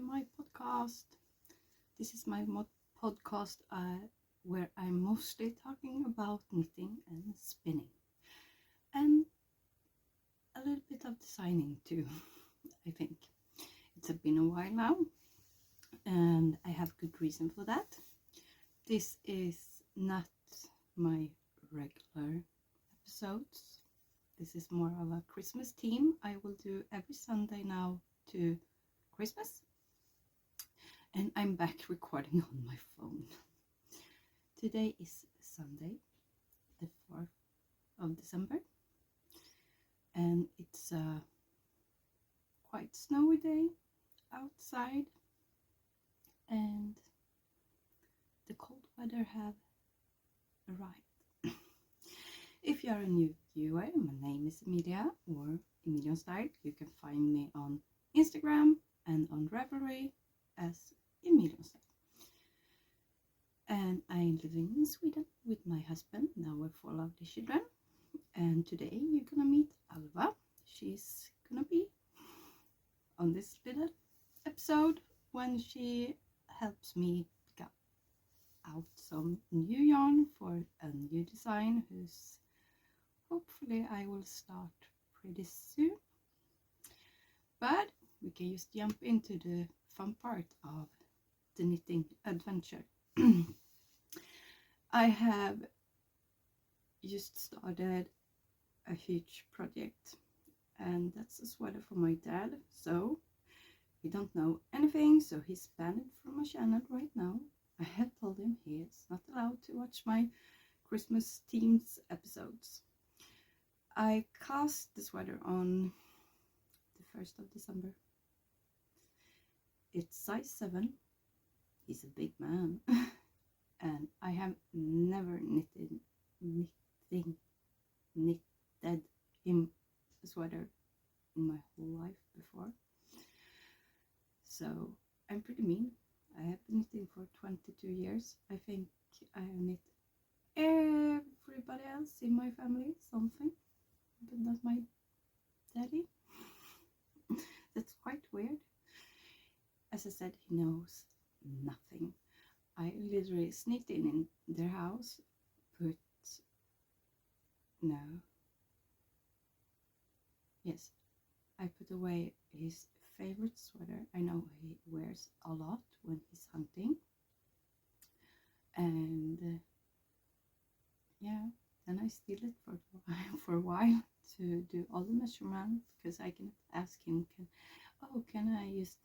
my podcast. This is my podcast where I'm mostly talking about knitting and spinning, and a little bit of designing too. I think it's been a while now, and I have good reason for that. This is not my regular episodes. This is more of a Christmas theme. I will do every Sunday now to Christmas, and I'm back recording on my phone. Today is Sunday, the 4th of December, and it's a quite snowy day outside, and the cold weather have arrived. If you are a new viewer, my name is Emilia, or Emilion style. You can find me on Instagram and on Ravelry as Emilion style. And I'm living in Sweden with my husband, now we're 4 lovely children. And today you're gonna meet Alva. She's gonna be on this little episode when she helps me pick out some new yarn for a new design whose hopefully I will start pretty soon. But we can just jump into the fun part of the knitting adventure. I have just started a huge project, and that's a sweater for my dad. So he don't know anything, so he's banned from my channel right now. I have told him he is not allowed to watch my Christmas themed episodes. I cast the sweater on the 1st of December. It's size 7. He's a big man. And I have never knitted him a sweater in my whole life before. So I'm pretty mean. I have been knitting for 22 years. I think I have knit everybody else in my family something, but not my daddy. That's quite weird. As I said, he knows nothing. I literally sneaked in their house, I put away his favorite sweater. I know he wears a lot when he's hunting. And then I steal it for a while to do all the measurements, because I can ask him, can I just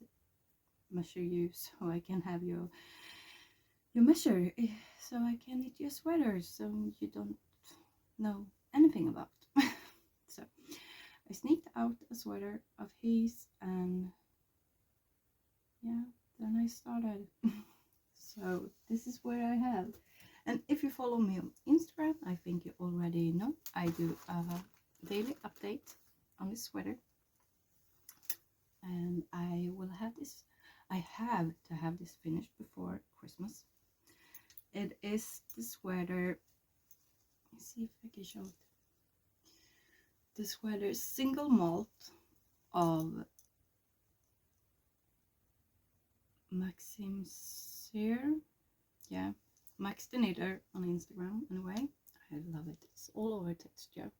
measure you so I can have your measure, so I can knit your sweater so you don't know anything about. So I sneaked out a sweater of his, and then I started. So this is where I have. And if you follow me on Instagram, I think you already know I do a daily update on this sweater. And I have to have this finished before Christmas. It is the sweater, let's see if I can show it. The sweater single malt of Maxim Cyr. Yeah, Max the Knitter on Instagram anyway. I love it. It's all over texture.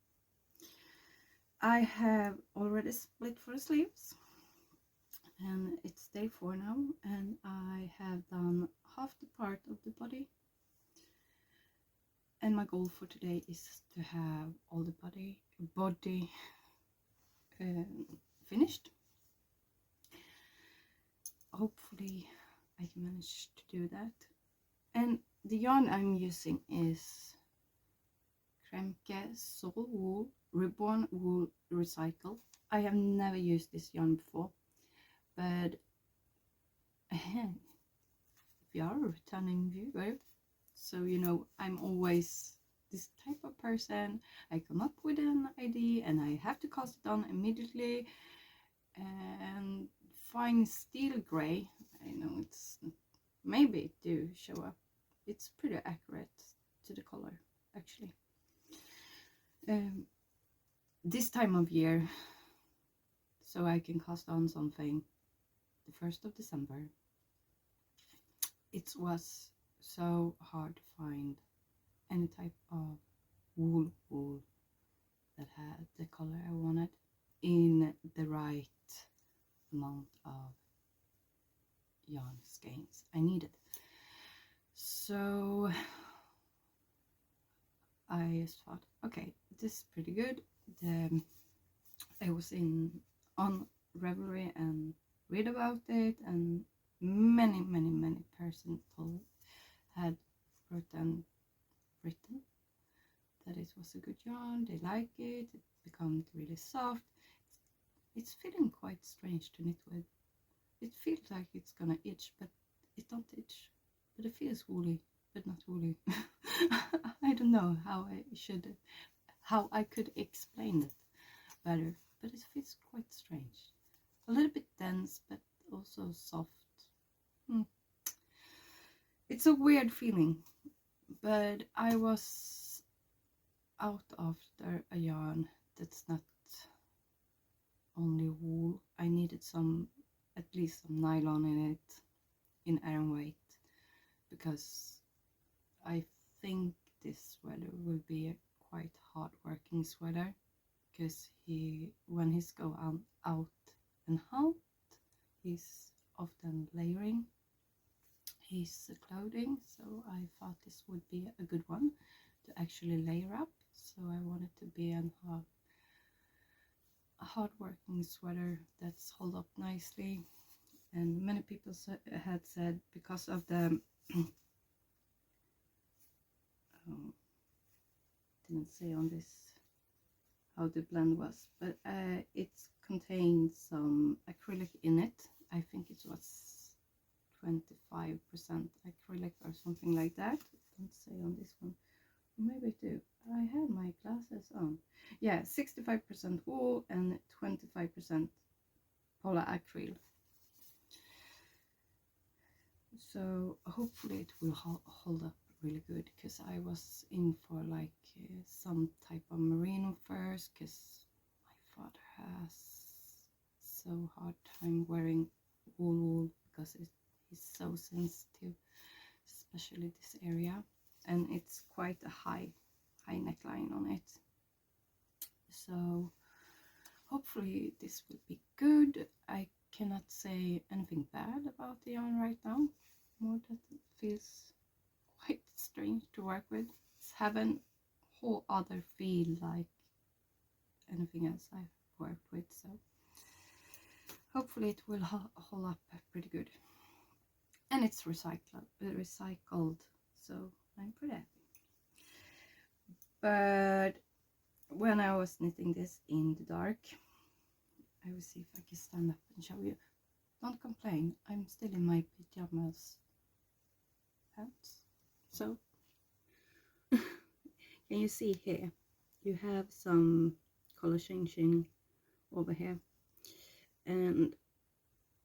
I have already split for the sleeves, and it's day 4 now, and I have done half the part of the body. And my goal for today is to have all the body finished. Hopefully I can manage to do that. And the yarn I'm using is Kremke Soul Wool Reborn Wool Recycle. I have never used this yarn before, but if you are a returning viewer, so you know I'm always this type of person. I come up with an idea and I have to cast it on immediately. And fine steel gray, I know it's maybe it do show up. It's pretty accurate to the color actually. This time of year, so I can cast on something the 1st of December. It was so hard to find any type of wool that had the color I wanted in the right amount of yarn skeins I needed. So I just thought, okay, this is pretty good. I was on Ravelry and read about it, and many persons had written that it was a good yarn. They like it. It becomes really soft. It's feeling quite strange to knit with. It feels like it's gonna itch, but it don't itch. But it feels woolly, but not woolly. I don't know how I could explain it better, but it feels quite strange. A little bit dense, but also soft. It's a weird feeling, but I was out after a yarn that's not only wool. I needed at least some nylon in it, in Aran weight, because I think this sweater will be a quite hard working sweater, because when he's out and hunt, he's often layering his clothing, so I thought this would be a good one to actually layer up. So I wanted to be a hard working sweater that's hold up nicely. And many people had said, because of the didn't say on this how the blend was, but it contained some acrylic in it. I think it was 25% acrylic or something like that. Don't say on this one, maybe I do. I have my glasses on. Yeah, 65% wool and 25% polyacryl. So hopefully it will hold up really good, because I was in for like some type of merino furs, because my father has so hard time wearing wool because he's so sensitive, especially this area, and it's quite a high neckline on it. So hopefully this will be good. I cannot say anything bad about the yarn right now, more that it feels quite strange to work with. It's having a whole other feel like anything else I've worked with, so hopefully it will hold up pretty good. And it's recycled, so I'm pretty happy. But when I was knitting this in the dark, I will see if I can stand up and show you. Don't complain, I'm still in my pajamas pants. So can you see here? You have some color changing over here, and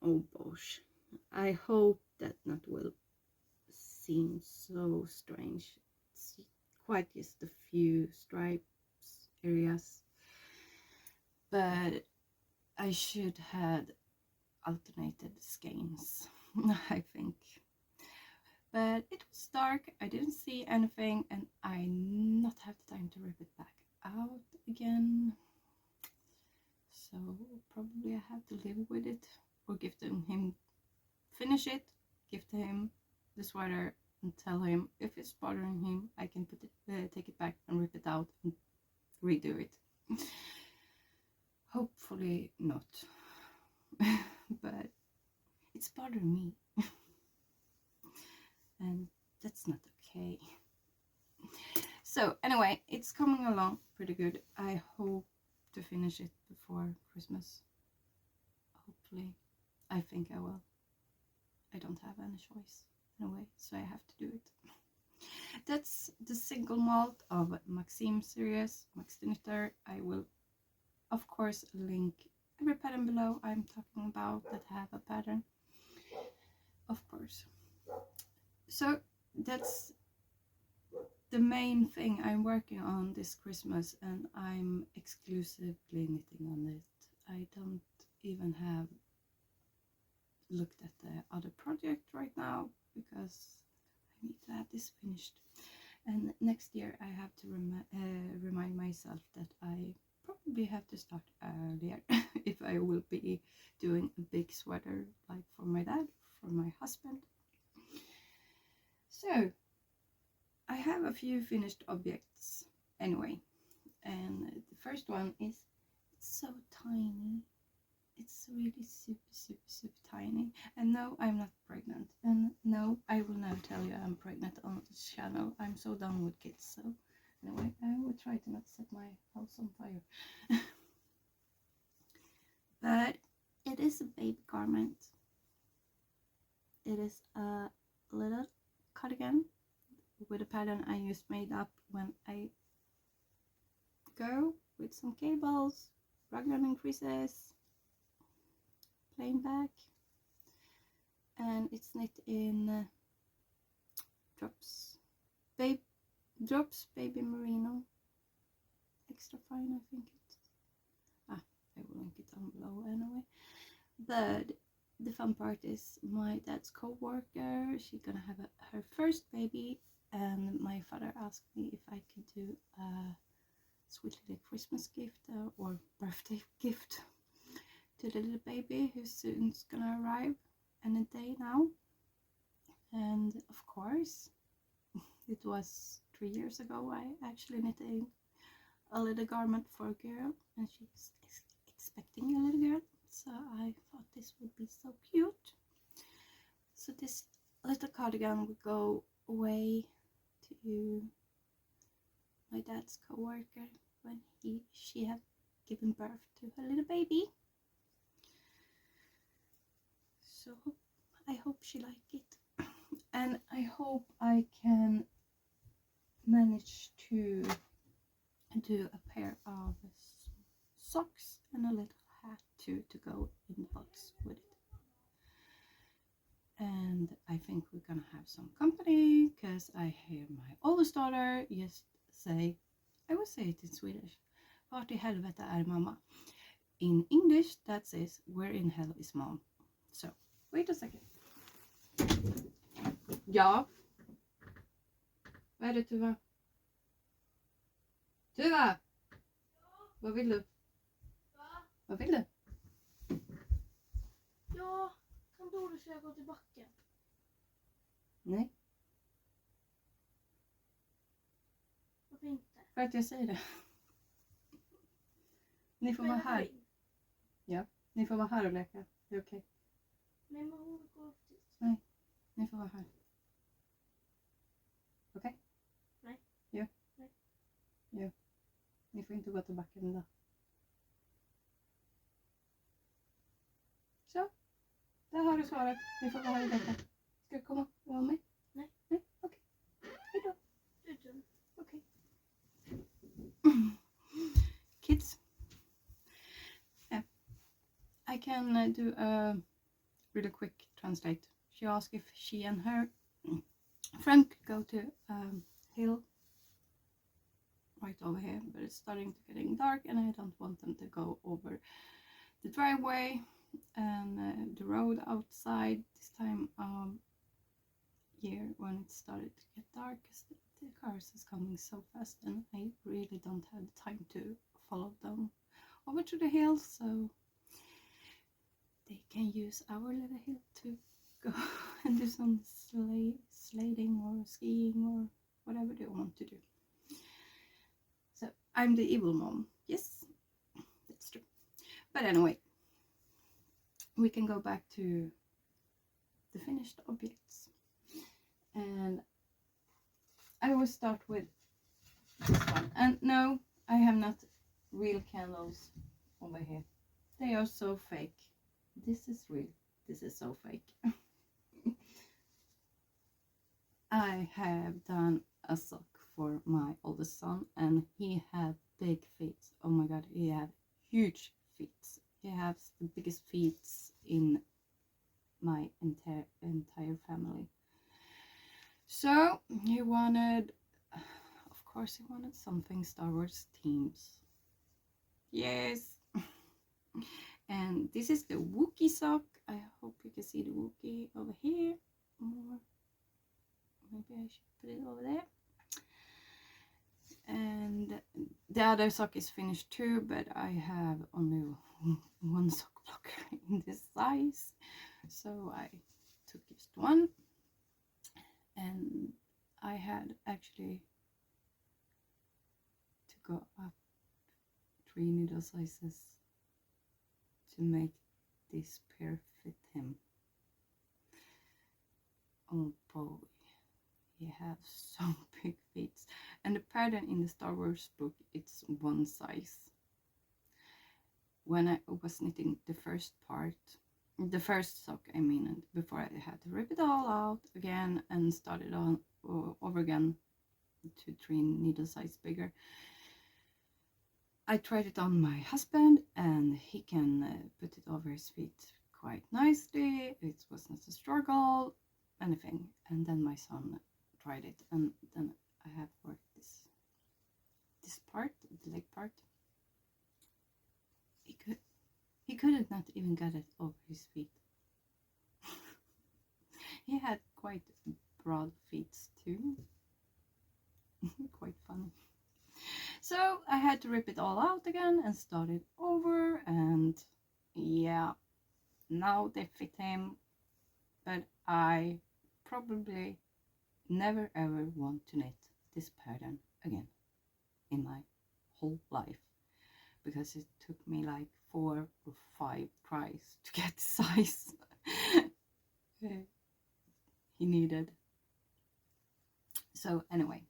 oh gosh, I hope that not will seem so strange. It's quite just a few stripes areas, but I should had alternated skeins, I think. But it was dark, I didn't see anything, and I not have the time to rip it back out again. So probably I have to live with it, or give him, finish it, give to him the sweater, and tell him if it's bothering him, I can put it, take it back and rip it out and redo it. Hopefully not, but it's bothering me. And that's not okay. So anyway, it's coming along pretty good. I hope to finish it before Christmas. Hopefully. I think I will. I don't have any choice anyway, so I have to do it. That's the single malt of Maxim Cyr, Max the Knitter. I will of course link every pattern below I'm talking about that have a pattern, of course. So that's the main thing I'm working on this Christmas, and I'm exclusively knitting on it. I don't even have looked at the other project right now because I need to have this finished. And next year I have to remind myself that I probably have to start earlier if I will be doing a big sweater like for my dad, for my husband. So I have a few finished objects anyway, and the first one is, it's so tiny. It's really super tiny. And no, I'm not pregnant, and no, I will never tell you I'm pregnant on this channel. I'm so done with kids. So anyway, I will try to not set my house on fire. But it is a baby garment. It is a little cardigan with a pattern I just made up when I go with some cables, raglan and creases, plain back, and it's knit in drops baby merino, extra fine, I think it's. I will link it down below anyway. But the fun part is my dad's co-worker, she's gonna have her first baby, and my father asked me if I could do a sweet little Christmas gift or birthday gift to the little baby who's soon gonna arrive any day now. And of course, it was 3 years ago I actually knitted a little garment for a girl, and she's expecting a little girl, so I thought this would be so cute. So this little cardigan would go away to my dad's co-worker when she had given birth to her little baby. So I hope she liked it, and I hope I can manage to do a pair of socks and a little hat too to go in the box with it. And I think we're gonna have some company, because I hear my oldest daughter just say, I will say it in Swedish, vart i helvete är mamma? In English that says, where in hell is mom? So wait a second. Ja. Vad är det, Tuva? Tuva! Vad vill du? Va? Vad vill du? Ja, kan Doris säga gå till backen? Nej, Varför inte? för att jag säger det. Ni får vara här. Ja, ni får vara här och leka. Det är okej. Nej, men hon går upp dit. Nej, ni får vara här. Okej? Nej. Jo. Nej. Jo. Ni får inte gå till backen idag. Så. Där har du svaret. Ni får vara här och leka. Ska du komma och vara med? Nej. Nej, okej. Hejdå. Utom. Okay. Kids, yeah, I can do a really quick translate. She asked if she and her friend could go to hill right over here, but it's starting to getting dark and I don't want them to go over the driveway and the road outside this time of year when it started to get dark, because the cars is coming so fast and I really don't have the time to follow them over to the hill, so they can use our little hill to go and do some sledding or skiing or whatever they want to do. So I'm the evil mom. Yes, that's true. But anyway, we can go back to the finished objects. And I will start with this one. And no, I have not real candles over here. They are so fake. This is real. This is so fake. I have done a sock for my oldest son, and he had big feet. Oh my god, he had huge feet. He has the biggest feet in my entire family. So he wanted, of course he wanted something Star Wars themes. Yes. And this is the Wookiee sock I hope you can see the Wookie over here. Or maybe I should put it over there. And the other sock is finished too, but I have only one sock blocker in this size, so I took just one. And I had actually to go up 3 needle sizes to make this pair fit him. Oh boy, he has so big feet. And the pattern in the Star Wars book, it's one size. When I was knitting the first sock, I mean, and before I had to rip it all out again and start it on over again to 3 needle size bigger, I tried it on my husband, and he can put it over his feet quite nicely. It wasn't a struggle, anything. And then my son tried it, and then I have worked this part, the leg part. He couldn't not even get it over his feet. He had quite broad feet too. Quite funny. So I had to rip it all out again and start it over, and yeah, now they fit him, but I probably never ever want to knit this pattern again in my whole life, because it took me like 4 or 5 tries to get the size he needed. So anyway,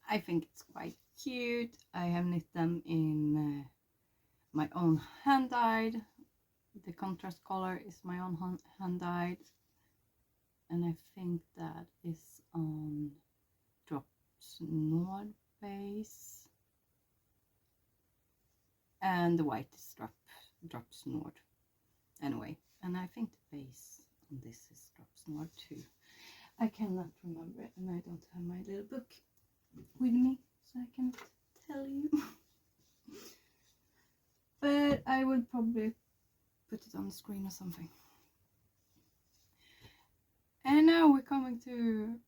I think it's quite cute. I have knit them in my own hand dyed. The contrast color is my own hand dyed, and I think that is on Drops Nord base, and the white is Drops Nord anyway, and I think the base on this is Drops Nord too. I cannot remember it, and I don't have my little book with me, so I can tell you. But I will probably put it on the screen or something. And now we're coming to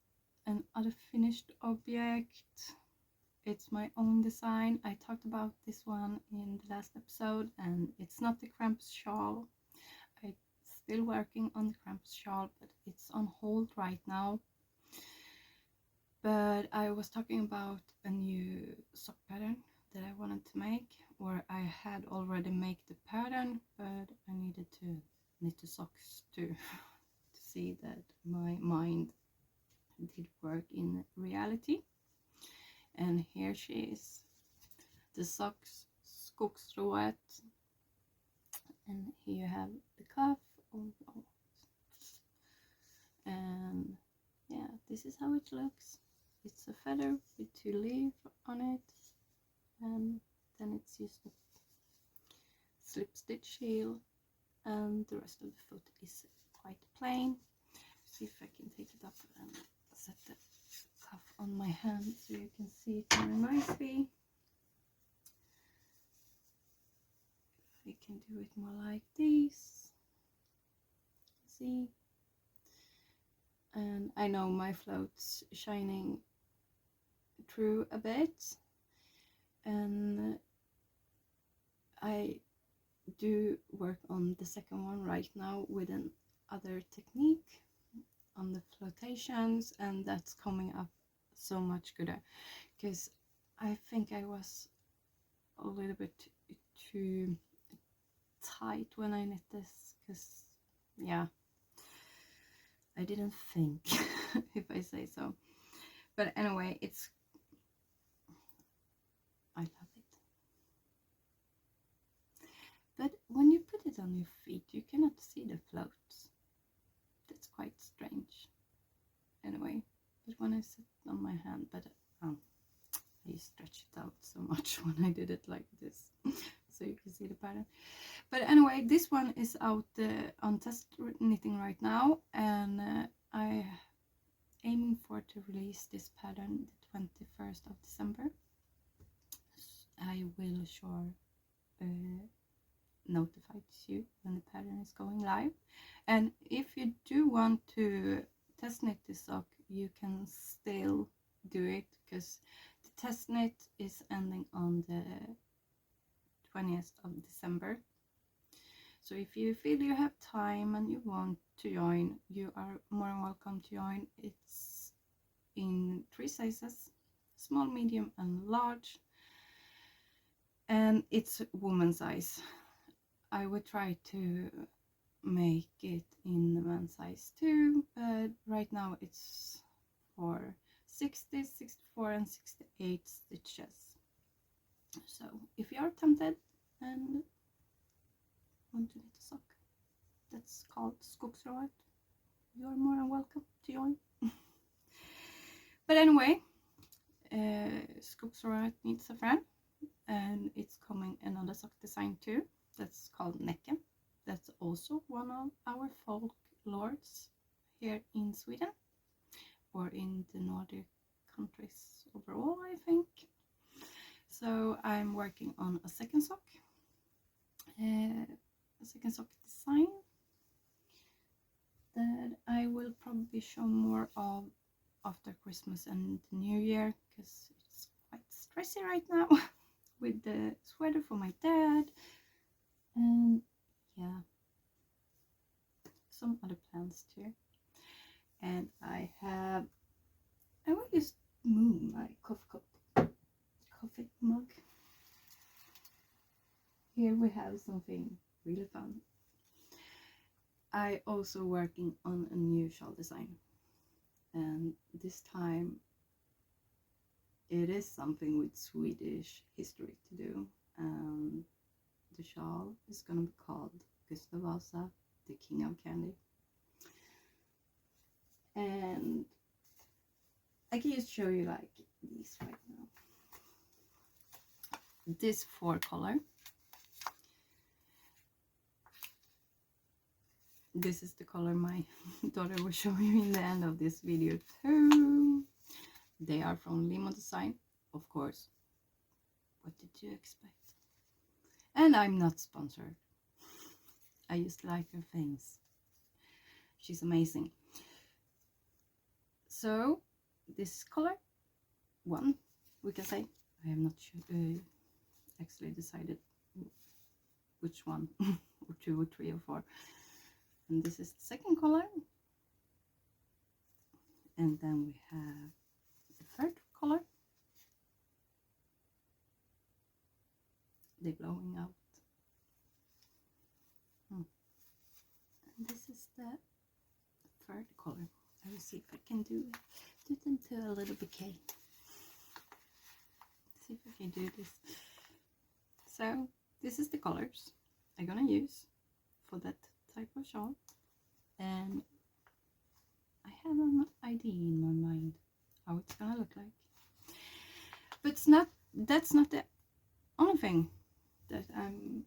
another finished object. It's my own design. I talked about this one in the last episode, and it's not the Krampus shawl. I'm still working on the Krampus shawl, but it's on hold right now. But I was talking about a new sock pattern that I wanted to make, or I had already made the pattern, but I needed to knit the socks to see that my mind did work in reality. And here she is, the socks Skogsrået, and here you have the cuff. And yeah, this is how it looks. It's a feather with 2 leaves on it, and then it's just a slip stitch heel, and the rest of the foot is quite plain. See if I can take it up and set the cuff on my hand so you can see it very nicely. We can do it more like this. See? And I know my float's shining through a bit, and I do work on the second one right now with another technique on the flotations, and that's coming up so much gooder, because I think I was a little bit too tight when I knit this, because yeah, I didn't think if I say so. But anyway, I love it. But when you put it on your feet, you cannot see the floats. That's quite strange. Anyway, but when I sit on my hand, but I stretched it out so much when I did it like this, so you can see the pattern. But anyway, this one is out on test knitting right now, and I aiming for to release this pattern the 21st of December. I will sure notifies you when the pattern is going live. And if you do want to test knit this sock, you can still do it, because the test knit is ending on the 20th of December. So if you feel you have time and you want to join, you are more than welcome to join. It's in 3 sizes: small, medium and large, and it's woman size. I would try to make it in the man size too, but right now it's for 60, 64 and 68 stitches. So if you are tempted and want to knit a sock that's called skogsrået, you are more than welcome to join. But anyway, skogsrået needs a friend, and it's coming another sock design too that's called Näcken. That's also one of our folklores here in Sweden, or in the Nordic countries overall, I think. So I'm working on a second sock design that I will probably show more of after Christmas and the New Year, because it's quite stressy right now with the sweater for my dad, and yeah, some other plans too. And I will just move my coffee mug. Here we have something really fun. I also working on a new shawl design, and this time it is something with Swedish history to do. The shawl is gonna be called Gustav Vasa, the King of Candy. And I can just show you like these right now. This 4 color. This is the color my daughter will show you in the end of this video too. They are from Limo Design, of course. What did you expect? And I'm not sponsored. I just like her things. She's amazing. So this is color 1, we can say. I have not actually decided which one, or 2 or 3 or 4. And this is the second color. And then we have the third color. They're blowing out. And this is the third color. I will see if I can do it into a little bouquet. See if I can do this. So this is the colors I'm gonna use for that type of shawl, and I have an idea in my mind how it's gonna look like. But that's not the only thing that I'm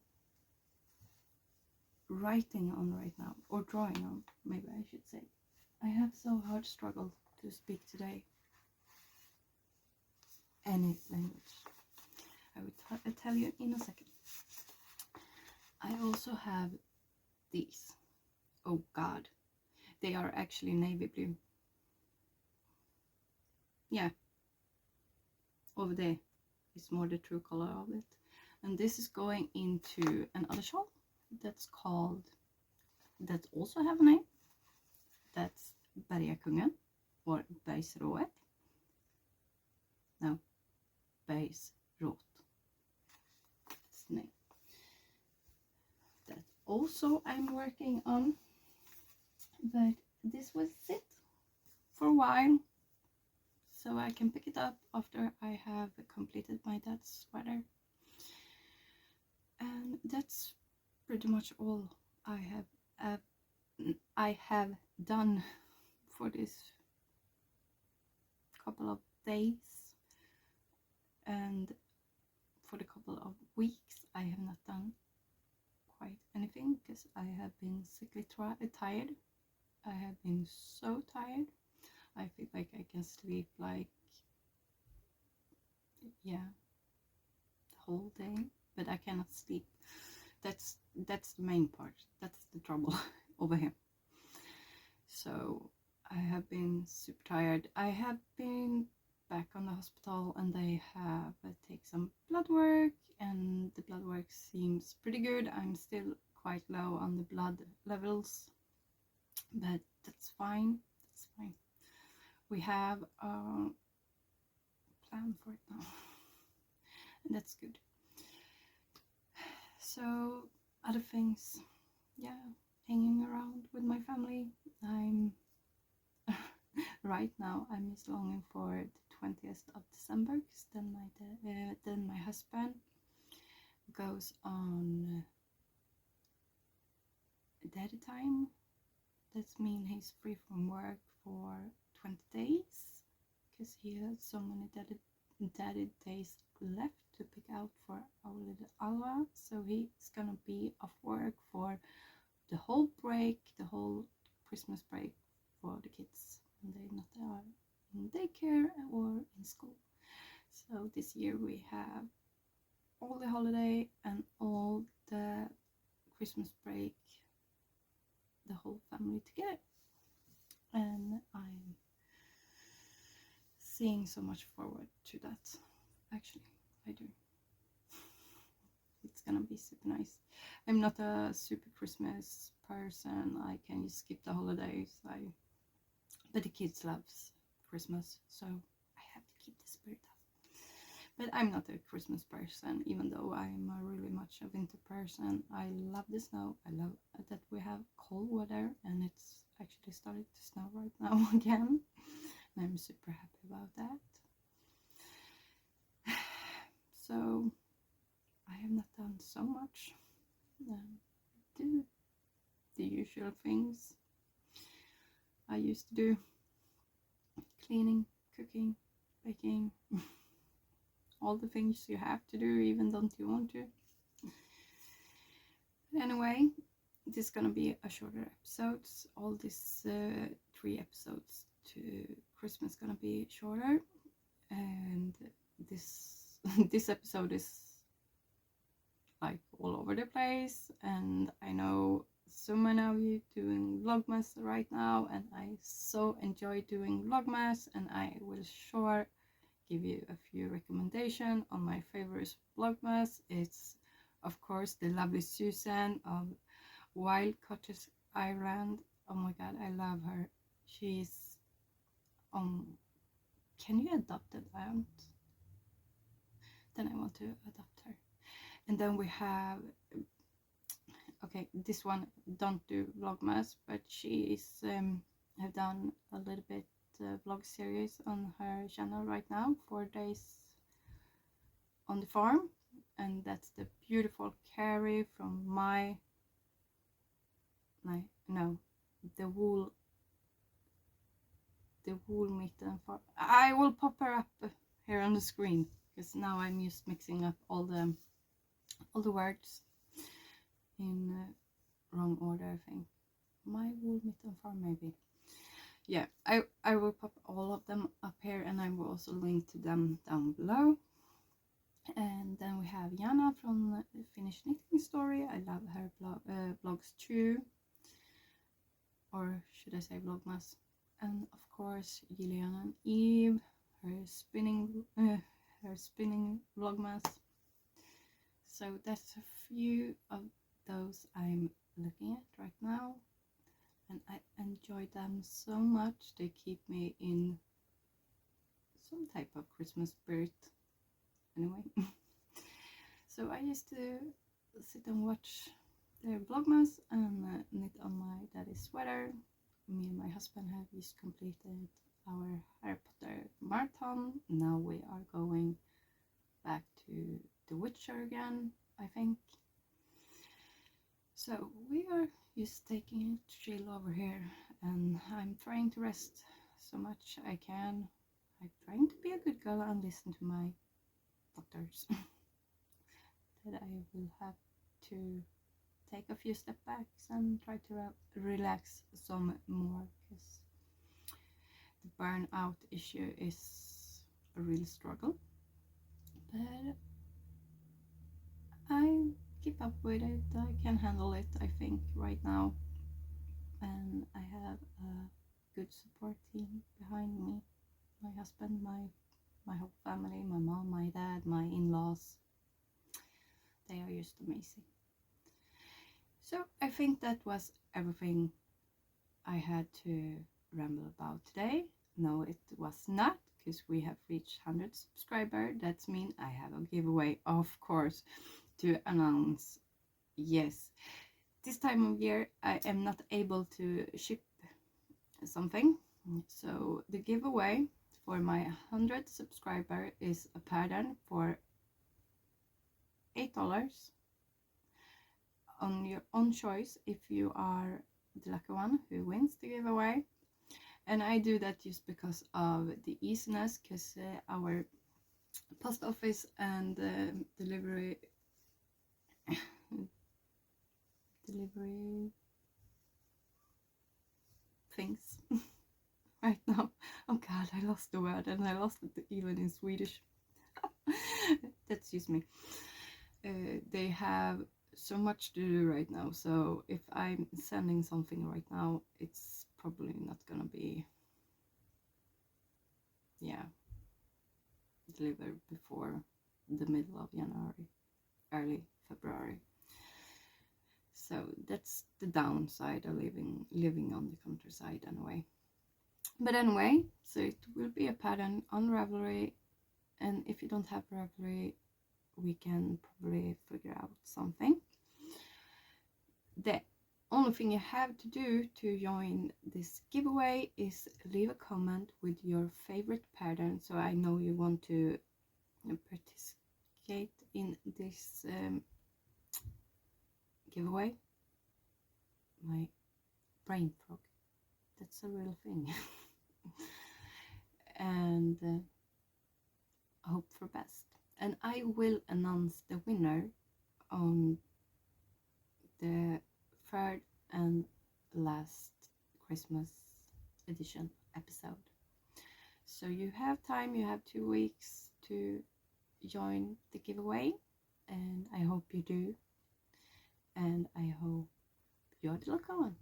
writing on right now, or drawing on, maybe I should say. I have so hard struggle to speak today any language. I will tell you in a second. I also have these. Oh god, they are actually navy blue. Yeah, over there is more the true color of it. And this is going into another shawl that's called, that also have a name. That's Bergakungen, or Bergsrået. No, Bergsrået. That's the name. That also I'm working on, but this will sit for a while, so I can pick it up after I have completed my dad's sweater. And that's pretty much all I have done for this couple of days, and for the couple of weeks I have not done quite anything, because I have been sickly tired. I have been so tired. I feel like I can sleep like, yeah, the whole day, but I cannot sleep That's the main part. That's the trouble over here. So I have been super tired. I have been back on the hospital, and they have take some blood work, and the blood work seems pretty good. I'm still quite low on the blood levels, but that's fine. That's fine. We have a plan for it now, and that's good. So other things, yeah, hanging around with my family. I'm right now I'm just longing for the 20th of December, because then my husband goes on daddy time. That means he's free from work for 20 days, because he has so many daddy days left to pick out for our little Alva. So he's gonna be off work for the whole break, the whole Christmas break for the kids, and they not are in daycare or in school. So this year we have all the holiday and all the Christmas break, the whole family together, and I'm seeing so much forward to that. Actually, I do. It's gonna be super nice. I'm not a super Christmas person. I can just skip the holidays. But the kids loves Christmas, so I have to keep the spirit up. But I'm not a Christmas person, even though I'm really much a winter person. I love the snow. I love that we have cold weather, and it's actually started to snow right now again. And I'm super happy about that. So I have not done so much. Do the usual things I used to do: cleaning, cooking, baking, all the things you have to do even don't you want to. But anyway, this is gonna be a shorter episode. All these 3 episodes to Christmas gonna be shorter, and this this episode is like all over the place, and I know so many of you doing Vlogmas right now, and I so enjoy doing Vlogmas, and I will sure give you a few recommendations on my favorite Vlogmas. It's of course the lovely Susan of Wild Cottage Ireland. Oh my god, I love her. She's can you adopt an aunt? Then I want to adopt her. And then we have, okay, this one don't do Vlogmas, but she is have done a little bit vlog series on her channel right now, 4 days on the farm, and that's the beautiful Carrie from the wool mitten farm. I will pop her up here on the screen, because now I'm just mixing up all the words in wrong order, I think. My wool mitten farm, maybe. Yeah, I will pop all of them up here, and I will also link to them down below. And then we have Jana from Finnish Knitting Story. I love her blogs too, or should I say Vlogmas. And of course Gillian and Eve, her spinning Vlogmas. So that's a few of those I'm looking at right now, and I enjoy them so much. They keep me in some type of Christmas spirit anyway. So I used to sit and watch their Vlogmas and knit on my daddy's sweater. Me and my husband have just completed our Harry Potter marathon. Now we are going back to The Witcher again, I think. So we are just taking it chill over here, and I'm trying to rest so much I can. I'm trying to be a good girl and listen to my doctors. That I will have to take a few step backs and try to relax some more, because the burnout issue is a real struggle. But keep up with it. I can handle it, I think, right now. And I have a good support team behind me. My husband, my whole family, my mom, my dad, my in-laws. They are just amazing. So I think that was everything I had to ramble about today. No, it was not, because we have reached 100 subscribers. That means I have a giveaway, of course, to announce. Yes, this time of year I am not able to ship something, so the giveaway for my 100 subscriber is a pattern for $8 on your own choice if you are the lucky one who wins the giveaway. And I do that just because of the easiness, because our post office and delivery things right now. Oh god, I lost the word, and I lost it even in Swedish. That's just me. They have so much to do right now, so if I'm sending something right now, it's probably not gonna be, yeah, delivered before the middle of January, early February. So that's the downside of living on the countryside anyway. But anyway, so it will be a pattern on Ravelry, and if you don't have Ravelry, we can probably figure out something. The only thing you have to do to join this giveaway is leave a comment with your favorite pattern, so I know you want to participate in this giveaway. My brain fog, that's a real thing. And hope for best, and I will announce the winner on the third and last Christmas edition episode. So you have time, you have 2 weeks to join the giveaway, and I hope you do, and I hope you're the lucky one.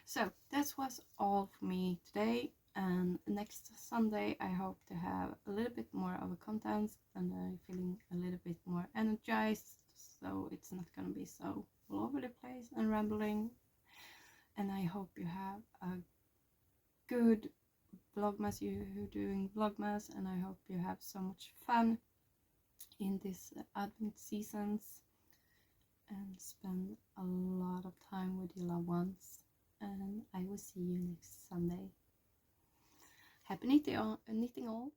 So that was all for me today, and next Sunday I hope to have a little bit more of a content, and I'm feeling a little bit more energized, so it's not gonna be so all over the place and rambling. And I hope you have a good vlogmas, you doing vlogmas, and I hope you have so much fun in this Advent seasons and spend a lot of time with your loved ones. And I will see you next Sunday. Happy knitting all.